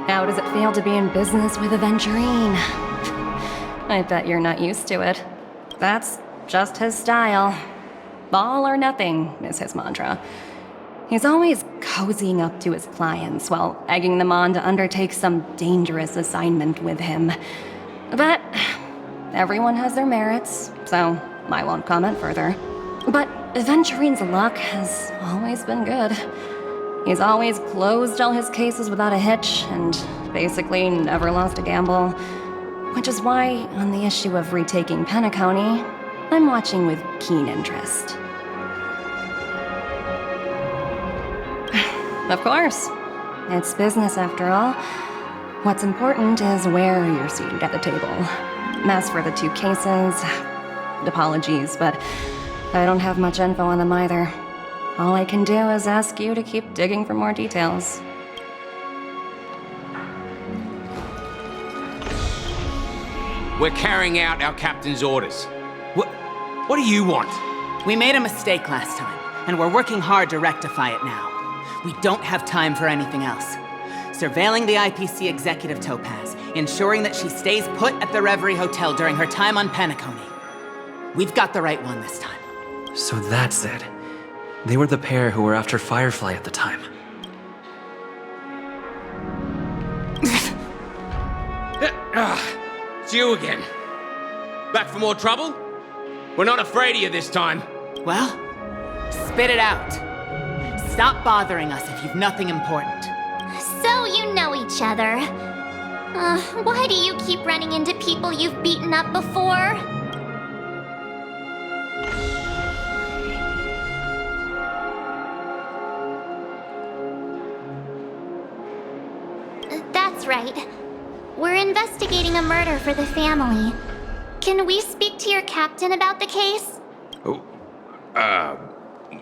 How does it feel to be in business with Aventurine? I bet you're not used to it. That's just his style. All or nothing is his mantra. He's always cozying up to his clients while egging them on to undertake some dangerous assignment with him. But everyone has their merits, so I won't comment further. But Aventurine's luck has always been good. He's always closed all his cases without a hitch and basically never lost a gamble. Which is why, on the issue of retaking Penacony, I'm watching with keen interest. Of course. It's business after all. What's important is where you're seated at the table. As for the two cases, apologies, but I don't have much info on them either. All I can do is ask you to keep digging for more details. We're carrying out our captain's orders. What do you want? We made a mistake last time, and we're working hard to rectify it now. We don't have time for anything else. Surveilling the IPC executive Topaz, ensuring that she stays put at the Reverie Hotel during her time on Penacony. We've got the right one this time. So that's it. They were the pair who were after Firefly at the time. It's you again. Back for more trouble? We're not afraid of you this time. Well, spit it out. Stop bothering us if you've nothing important. So you know each other. Why do you keep running into people you've beaten up before? That's right. We're investigating a murder for the family. Can we speak to your captain about the case?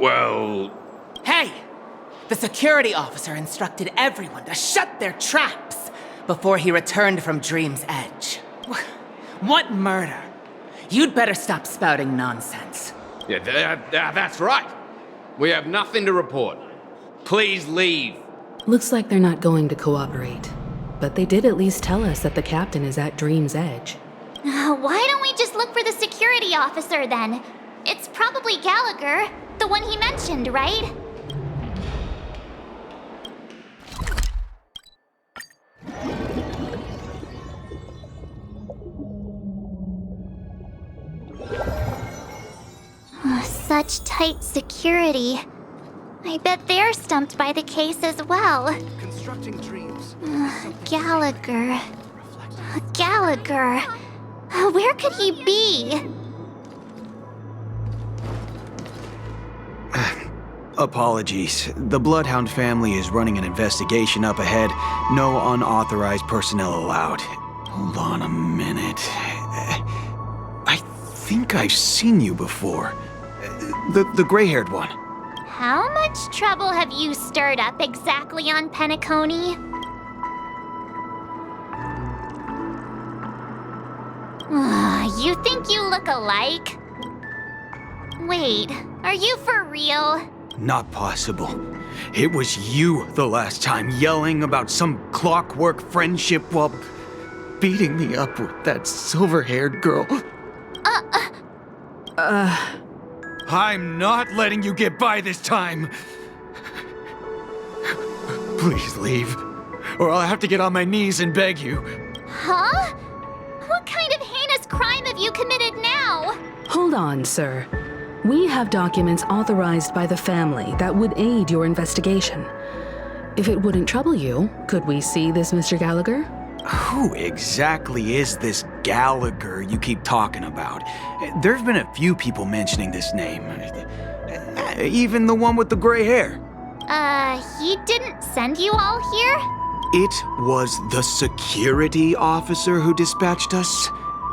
Well... Hey! The security officer instructed everyone to shut their traps before he returned from Dream's Edge. What murder? You'd better stop spouting nonsense. Yeah, that's right. We have nothing to report. Please leave. Looks like they're not going to cooperate. But they did at least tell us that the captain is at Dream's Edge. Why don't we just look for the security officer then? It's probably Gallagher, the one he mentioned, right? Such tight security. I bet they're stumped by the case as well. Constructing dreams. Gallagher. Gallagher. Where could he be? Apologies. The Bloodhound family is running an investigation up ahead. No unauthorized personnel allowed. Hold on a minute. I think I've seen you before. The gray-haired one. How much trouble have you stirred up exactly on Penacony? You think you look alike? Wait, are you for real? Not possible. It was you the last time, yelling about some clockwork friendship while beating me up with that silver-haired girl. I'm not letting you get by this time. Please leave, or I'll have to get on my knees and beg you. Huh? What kind of heinous crime have you committed now? Hold on, sir. We have documents authorized by the family that would aid your investigation. If it wouldn't trouble you, could we see this Mr. Gallagher? Who exactly is this Gallagher you keep talking about? There's been a few people mentioning this name. Even the one with the gray hair. He didn't send you all here? It was the security officer who dispatched us.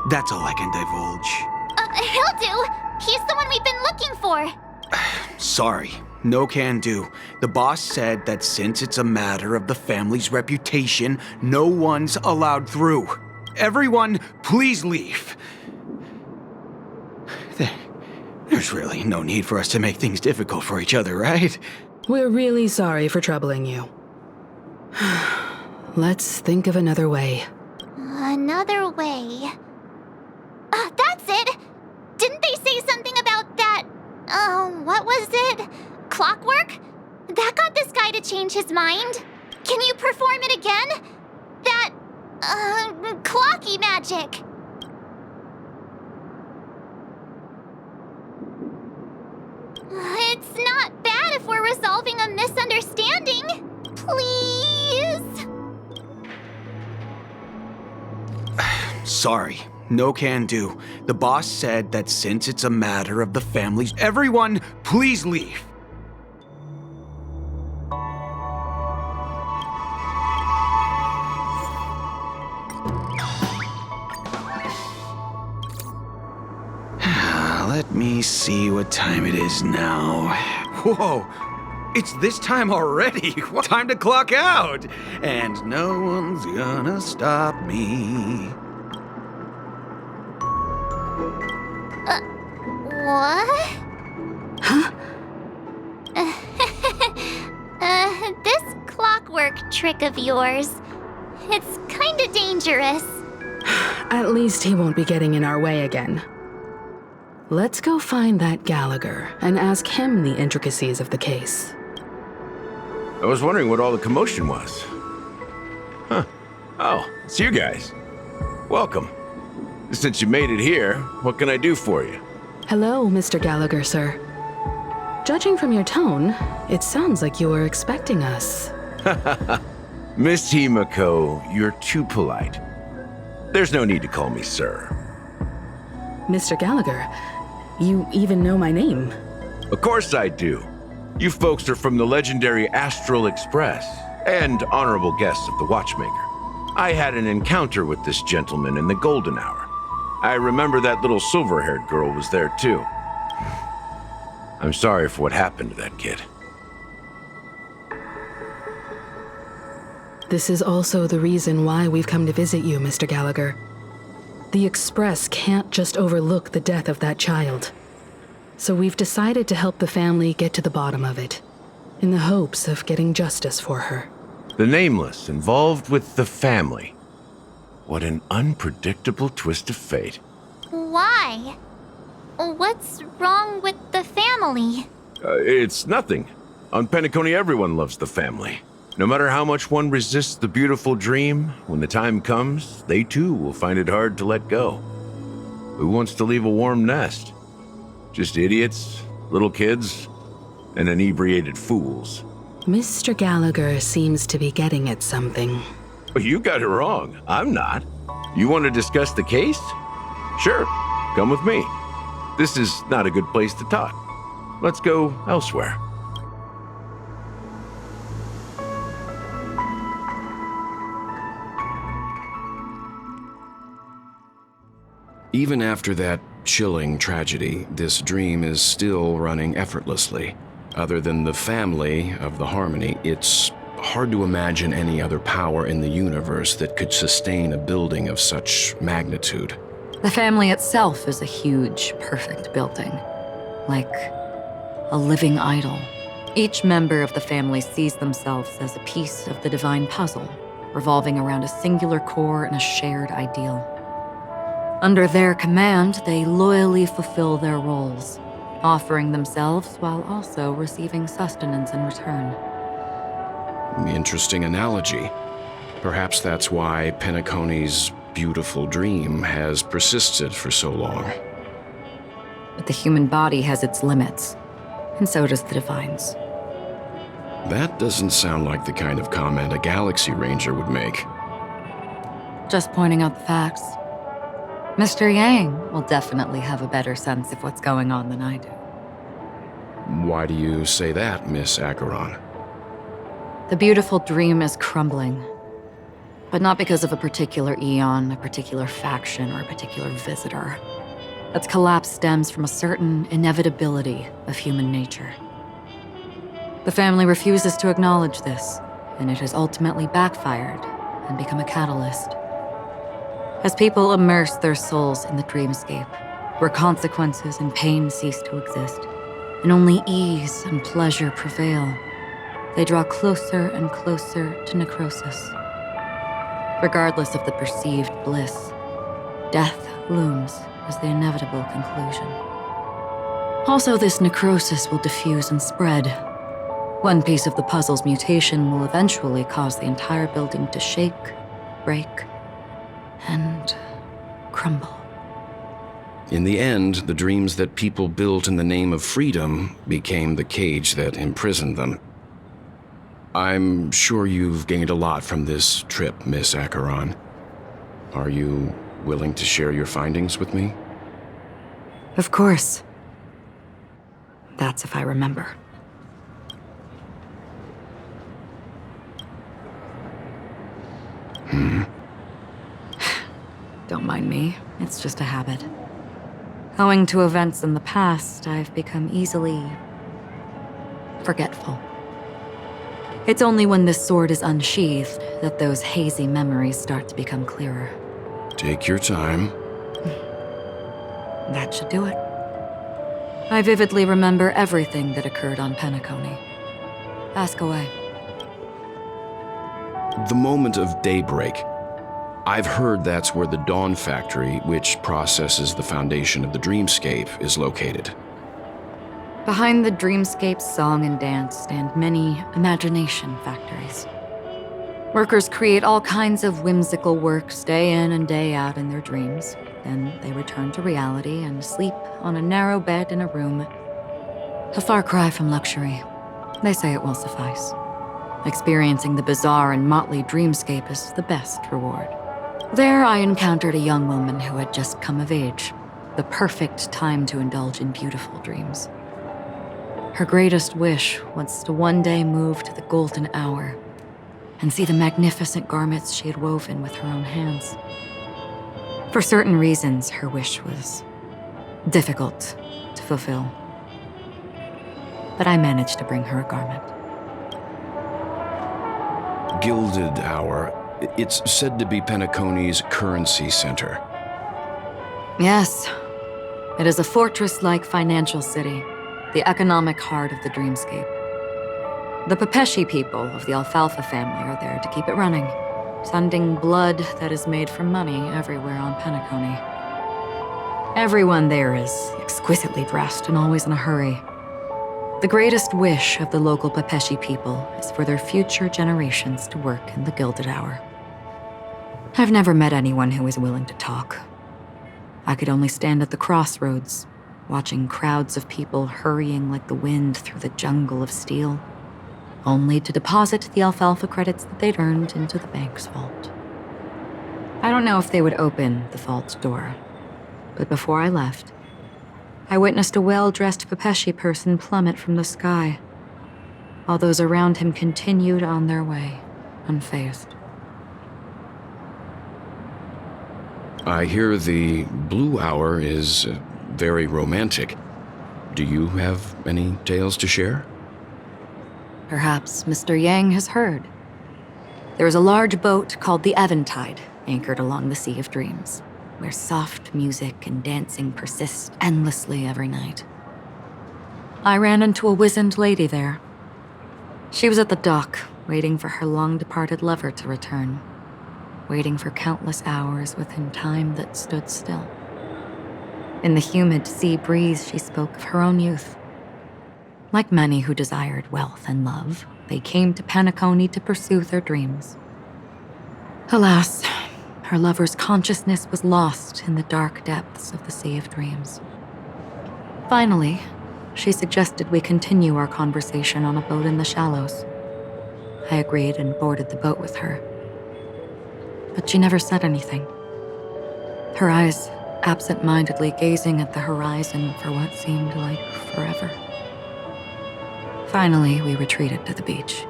That's all I can divulge. He'll do. He's the one we've been looking for. Sorry, no can do. The boss said that since it's a matter of the family's reputation, no one's allowed through. Everyone, please leave. There's really no need for us to make things difficult for each other, right? We're really sorry for troubling you. Let's think of another way. Another way. That's it! Didn't they say something about that? What was it? Clockwork? That got this guy to change his mind. Can you perform it again? That, clocky magic. It's not bad if we're resolving a misunderstanding. Please? Sorry, no can do. The boss said that since it's a matter of the families, everyone, please leave. Let me see what time it is now. Whoa, it's this time already. What time to clock out? And no one's gonna stop me. What? Huh? This clockwork trick of yours, it's kinda dangerous. At least he won't be getting in our way again. Let's go find that Gallagher and ask him the intricacies of the case. I was wondering what all the commotion was. Huh. Oh, it's you guys. Welcome. Since you made it here, what can I do for you? Hello, Mr. Gallagher, sir. Judging from your tone, it sounds like you were expecting us. Miss Himiko, you're too polite. There's no need to call me sir. Mr. Gallagher, you even know my name. Of course I do. You folks are from the legendary Astral Express and honorable guests of the Watchmaker. I had an encounter with this gentleman in the Golden Hour. I remember that little silver-haired girl was there too. I'm sorry for what happened to that kid. This is also the reason why we've come to visit you, Mr. Gallagher. The Express can't just overlook the death of that child. So we've decided to help the family get to the bottom of it, in the hopes of getting justice for her. The Nameless involved with the family. What an unpredictable twist of fate. Why? What's wrong with the family? It's nothing. On Penacony, everyone loves the family. No matter how much one resists the beautiful dream, when the time comes, they too will find it hard to let go. Who wants to leave a warm nest? Just idiots, little kids, and inebriated fools. Mr. Gallagher seems to be getting at something. You got it wrong. I'm not. You want to discuss the case? Sure, come with me. This is not a good place to talk. Let's go elsewhere. Even after that chilling tragedy, this dream is still running effortlessly. Other than the family of the Harmony, it's hard to imagine any other power in the universe that could sustain a building of such magnitude. The family itself is a huge, perfect building. Like a living idol. Each member of the family sees themselves as a piece of the divine puzzle, revolving around a singular core and a shared ideal. Under their command, they loyally fulfill their roles, offering themselves while also receiving sustenance in return. Interesting analogy. Perhaps that's why Penacony's beautiful dream has persisted for so long. But the human body has its limits, and so does the divine's. That doesn't sound like the kind of comment a Galaxy Ranger would make. Just pointing out the facts. Mr. Yang will definitely have a better sense of what's going on than I do. Why do you say that, Miss Acheron? The beautiful dream is crumbling. But not because of a particular eon, a particular faction, or a particular visitor. Its collapse stems from a certain inevitability of human nature. The family refuses to acknowledge this, and it has ultimately backfired and become a catalyst. As people immerse their souls in the dreamscape, where consequences and pain cease to exist, and only ease and pleasure prevail, they draw closer and closer to necrosis. Regardless of the perceived bliss, death looms as the inevitable conclusion. Also, this necrosis will diffuse and spread. One piece of the puzzle's mutation will eventually cause the entire building to shake, break, and crumble. In the end, the dreams that people built in the name of freedom became the cage that imprisoned them. I'm sure you've gained a lot from this trip, Miss Acheron. Are you willing to share your findings with me? Of course. That's if I remember. Don't mind me. It's just a habit. Owing to events in the past, I've become easily forgetful. It's only when this sword is unsheathed that those hazy memories start to become clearer. Take your time. That should do it. I vividly remember everything that occurred on Penacony. Ask away. The moment of daybreak. I've heard that's where the Dawn Factory, which processes the foundation of the dreamscape, is located. Behind the dreamscape's song and dance stand many imagination factories. Workers create all kinds of whimsical works day in and day out in their dreams. Then they return to reality and sleep on a narrow bed in a room. A far cry from luxury. They say it will suffice. Experiencing the bizarre and motley dreamscape is the best reward. There I encountered a young woman who had just come of age. The perfect time to indulge in beautiful dreams. Her greatest wish was to one day move to the golden hour and see the magnificent garments she had woven with her own hands. For certain reasons, her wish was difficult to fulfill. But I managed to bring her a garment. Gilded Hour. It's said to be Penacony's currency center. Yes, it is a fortress-like financial city, the economic heart of the dreamscape. The Pepeshi people of the Alfalfa family are there to keep it running, sending blood that is made from money everywhere on Penacony. Everyone there is exquisitely dressed and always in a hurry. The greatest wish of the local Pepeshi people is for their future generations to work in the Gilded Hour. I've never met anyone who is willing to talk. I could only stand at the crossroads, watching crowds of people hurrying like the wind through the jungle of steel, only to deposit the alfalfa credits that they'd earned into the bank's vault. I don't know if they would open the vault door, but before I left, I witnessed a well-dressed Pepeshi person plummet from the sky, while those around him continued on their way, unfazed. I hear the Blue Hour is very romantic. Do you have any tales to share? Perhaps Mr. Yang has heard. There is a large boat called the Eventide, anchored along the Sea of Dreams, where soft music and dancing persist endlessly every night. I ran into a wizened lady there. She was at the dock, waiting for her long-departed lover to return, waiting for countless hours within time that stood still. In the humid sea breeze, she spoke of her own youth. Like many who desired wealth and love, they came to Penacony to pursue their dreams. Alas, her lover's consciousness was lost in the dark depths of the Sea of Dreams. Finally, she suggested we continue our conversation on a boat in the shallows. I agreed and boarded the boat with her. But she never said anything. Her eyes absent-mindedly gazing at the horizon for what seemed like forever. Finally, we retreated to the beach.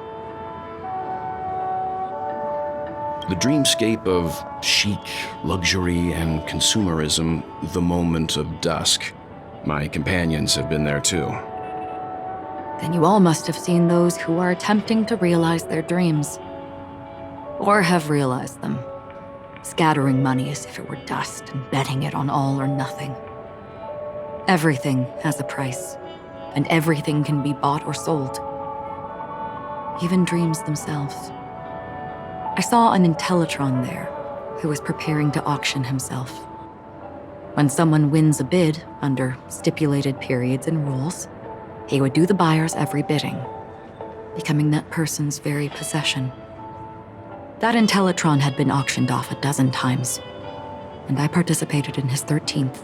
The dreamscape of chic, luxury, and consumerism, the moment of dusk. My companions have been there too. Then you all must have seen those who are attempting to realize their dreams. Or have realized them. Scattering money as if it were dust and betting it on all or nothing. Everything has a price, and everything can be bought or sold. Even dreams themselves. I saw an Intellitron there who was preparing to auction himself. When someone wins a bid under stipulated periods and rules, he would do the buyer's every bidding, becoming that person's very possession. That Intellitron had been auctioned off a dozen times, and I participated in his 13th.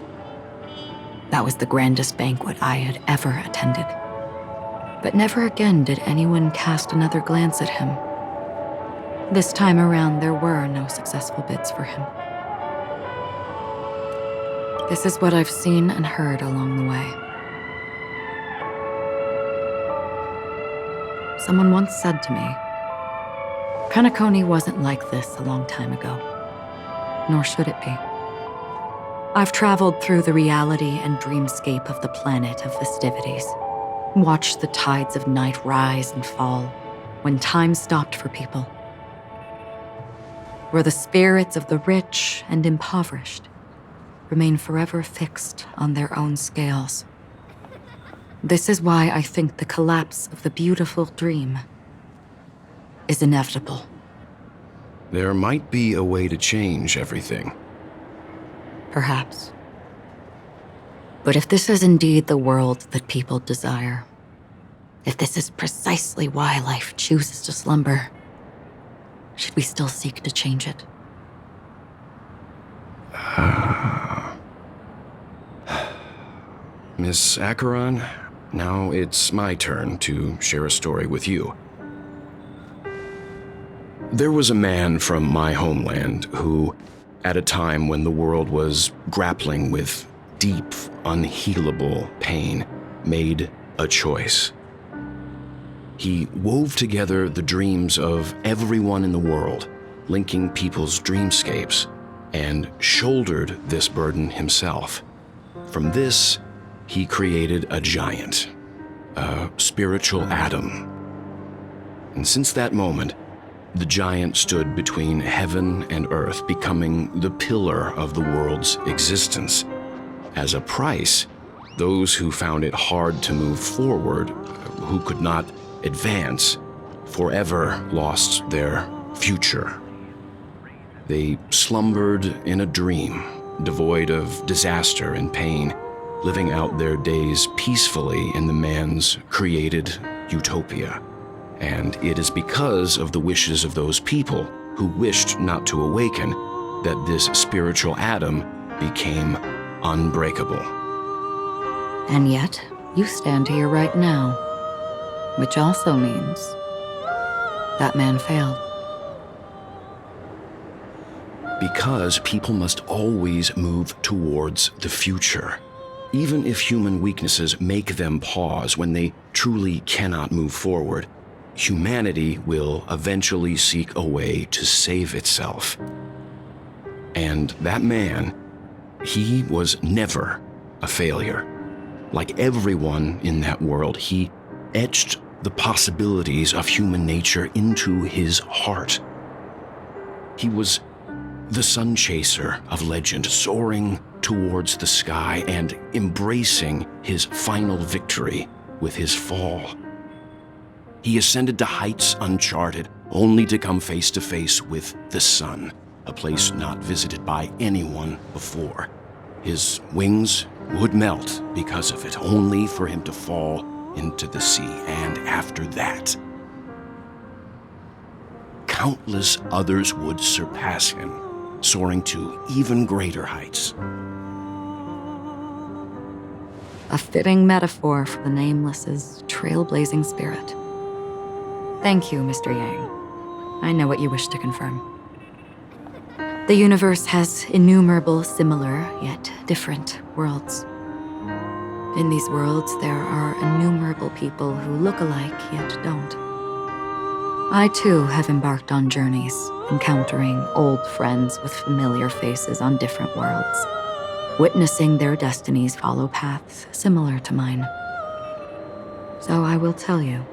That was the grandest banquet I had ever attended. But never again did anyone cast another glance at him. This time around, there were no successful bids for him. This is what I've seen and heard along the way. Someone once said to me, Penacony wasn't like this a long time ago, nor should it be. I've traveled through the reality and dreamscape of the planet of festivities, watched the tides of night rise and fall when time stopped for people, where the spirits of the rich and impoverished remain forever fixed on their own scales. This is why I think the collapse of the beautiful dream is inevitable. There might be a way to change everything. Perhaps. But if this is indeed the world that people desire, if this is precisely why life chooses to slumber, should we still seek to change it? Miss Acheron, now it's my turn to share a story with you. There was a man from my homeland who, at a time when the world was grappling with deep, unhealable pain, made a choice. He wove together the dreams of everyone in the world, linking people's dreamscapes, and shouldered this burden himself. From this, he created a giant, a spiritual atom. And since that moment, the giant stood between heaven and earth, becoming the pillar of the world's existence. As a price, those who found it hard to move forward, who could not advance, forever lost their future. They slumbered in a dream, devoid of disaster and pain, living out their days peacefully in the man's created utopia. And it is because of the wishes of those people who wished not to awaken that this spiritual atom became unbreakable. And yet, you stand here right now, which also means that man failed. Because people must always move towards the future. Even if human weaknesses make them pause when they truly cannot move forward, humanity will eventually seek a way to save itself. And that man, he was never a failure. Like everyone in that world, he etched the possibilities of human nature into his heart. He was the sun chaser of legend, soaring towards the sky and embracing his final victory with his fall. He ascended to heights uncharted, only to come face to face with the sun, a place not visited by anyone before. His wings would melt because of it, only for him to fall into the sea. And after that, countless others would surpass him, soaring to even greater heights. A fitting metaphor for the Nameless's trailblazing spirit. Thank you, Mr. Yang. I know what you wish to confirm. The universe has innumerable similar, yet different worlds. In these worlds, there are innumerable people who look alike, yet don't. I, too, have embarked on journeys, encountering old friends with familiar faces on different worlds, witnessing their destinies follow paths similar to mine. So I will tell you,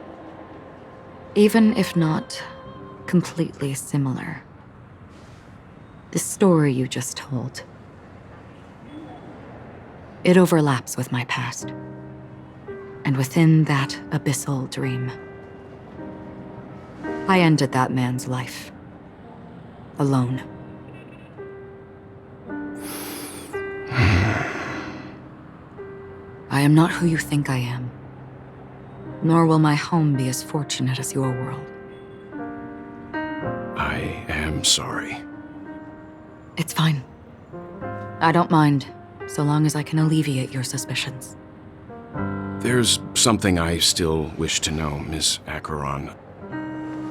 even if not completely similar, the story you just told, it overlaps with my past, and within that abyssal dream, I ended that man's life, alone. I am not who you think I am, nor will my home be as fortunate as your world. I am sorry. It's fine. I don't mind, so long as I can alleviate your suspicions. There's something I still wish to know, Miss Acheron.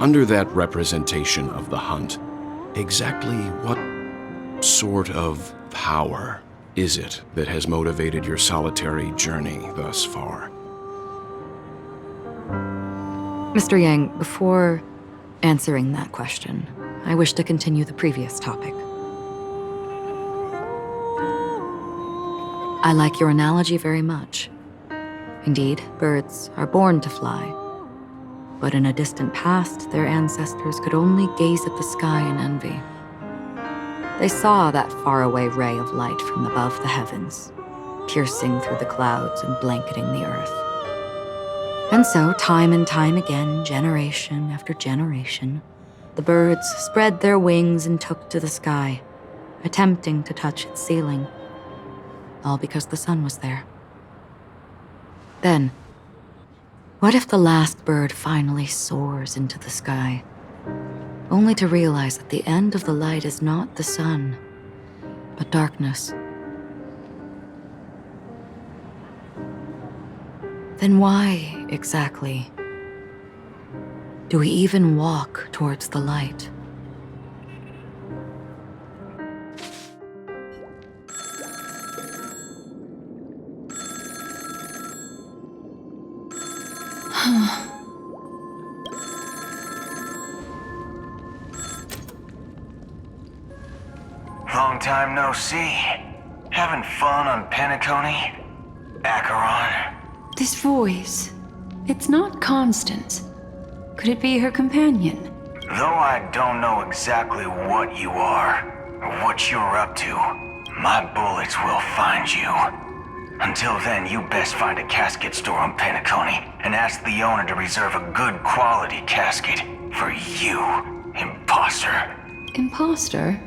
Under that representation of the hunt, exactly what sort of power is it that has motivated your solitary journey thus far? Mr. Yang, before answering that question, I wish to continue the previous topic. I like your analogy very much. Indeed, birds are born to fly. But in a distant past, their ancestors could only gaze at the sky in envy. They saw that faraway ray of light from above the heavens, piercing through the clouds and blanketing the earth. And so, time and time again, generation after generation, the birds spread their wings and took to the sky, attempting to touch its ceiling, all because the sun was there. Then, what if the last bird finally soars into the sky, only to realize that the end of the light is not the sun, but darkness? Then why, exactly, do we even walk towards the light? Long time no see. Having fun on Penacony? Acheron? This voice, it's not Constance. Could it be her companion? Though I don't know exactly what you are, or what you're up to, my bullets will find you. Until then, you best find a casket store on Penacony and ask the owner to reserve a good quality casket for you, imposter. Imposter?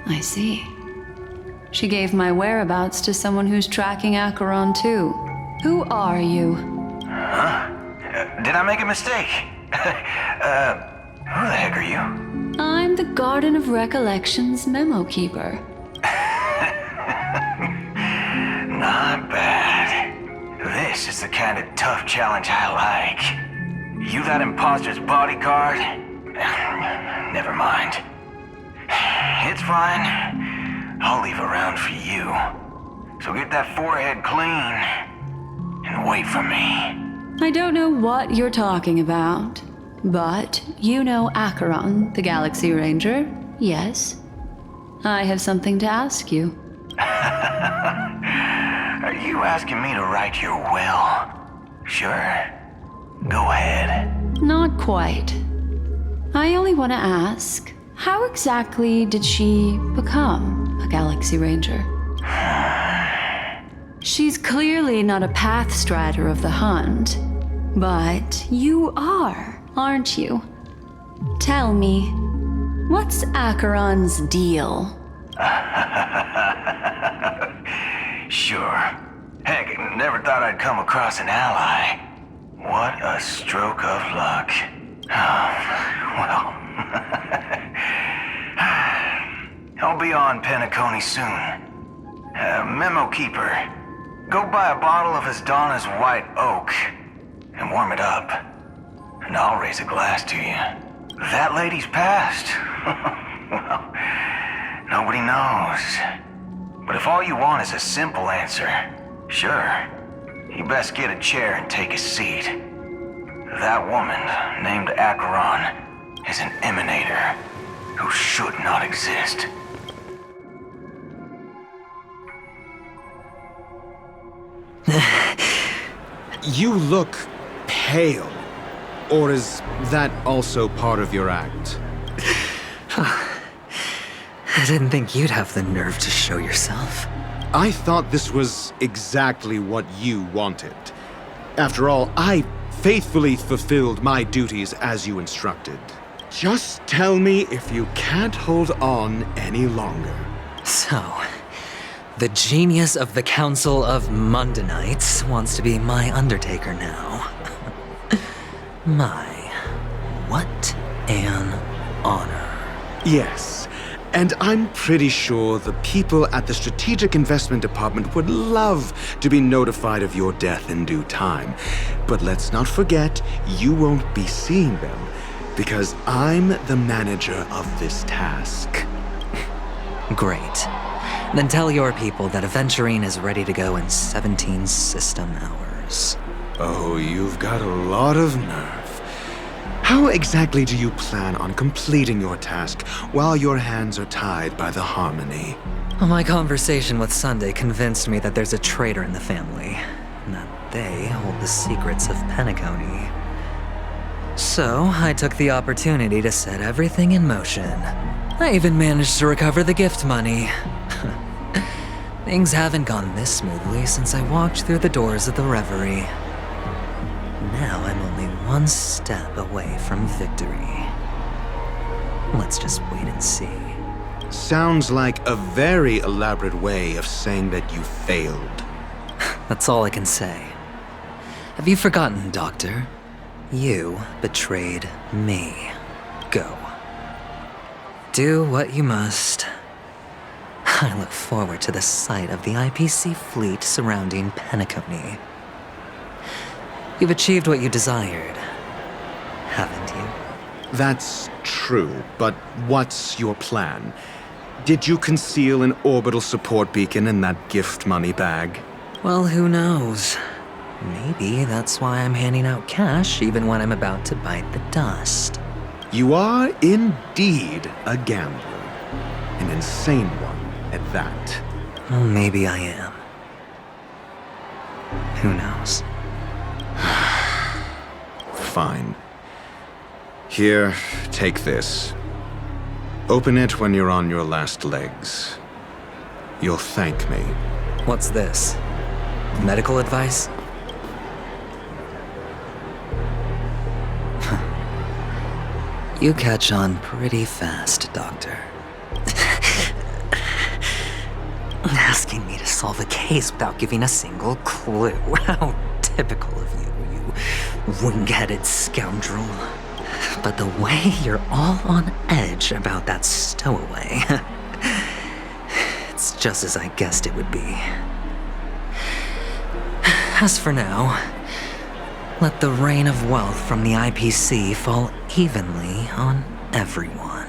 I see. She gave my whereabouts to someone who's tracking Acheron too. Who are you? Huh? Did I make a mistake? Who the heck are you? I'm the Garden of Recollections memo keeper. Not bad. This is the kind of tough challenge I like. You that imposter's bodyguard? Never mind. It's fine. I'll leave a round for you. So get that forehead clean and wait for me. I don't know what you're talking about, but you know Acheron, the Galaxy Ranger, yes? I have something to ask you. Are you asking me to write your will? Sure. Go ahead. Not quite. I only want to ask, how exactly did she become a Galaxy Ranger? She's clearly not a path strider of the hunt, but you are, aren't you? Tell me, what's Acheron's deal? Sure. Heck, never thought I'd come across an ally. What a stroke of luck. Well. I'll be on Penacony soon. Memo keeper, go buy a bottle of Asdana's white oak and warm it up. And I'll raise a glass to you. That lady's passed. Well, nobody knows. But if all you want is a simple answer, sure, you best get a chair and take a seat. That woman, named Acheron, is an emanator who should not exist. You look pale. Or is that also part of your act? I didn't think you'd have the nerve to show yourself. I thought this was exactly what you wanted. After all, I faithfully fulfilled my duties as you instructed. Just tell me if you can't hold on any longer. So, the genius of the Council of Mundanites wants to be my Undertaker now. What an honor. Yes, and I'm pretty sure the people at the Strategic Investment Department would love to be notified of your death in due time. But let's not forget, you won't be seeing them, because I'm the manager of this task. Great. Then tell your people that Aventurine is ready to go in 17 system hours. Oh, you've got a lot of nerve. How exactly do you plan on completing your task while your hands are tied by the Harmony? My conversation with Sunday convinced me that there's a traitor in the family, and that they hold the secrets of Penacony. So, I took the opportunity to set everything in motion. I even managed to recover the gift money. Things haven't gone this smoothly since I walked through the doors of the Reverie. Now I'm only one step away from victory. Let's just wait and see. Sounds like a very elaborate way of saying that you failed. That's all I can say. Have you forgotten, Doctor? You betrayed me. Go. Do what you must. I look forward to the sight of the IPC fleet surrounding Penacony. You've achieved what you desired, haven't you? That's true, but what's your plan? Did you conceal an orbital support beacon in that gift money bag? Well, who knows? Maybe that's why I'm handing out cash even when I'm about to bite the dust. You are indeed a gambler. An insane one at that. Well, maybe I am. Who knows? Fine. Here, take this. Open it when you're on your last legs. You'll thank me. What's this? Medical advice? You catch on pretty fast, Doctor. Asking me to solve a case without giving a single clue. How typical of you, you wing-headed scoundrel. But the way you're all on edge about that stowaway, it's just as I guessed it would be. As for now, let the rain of wealth from the IPC fall evenly on everyone.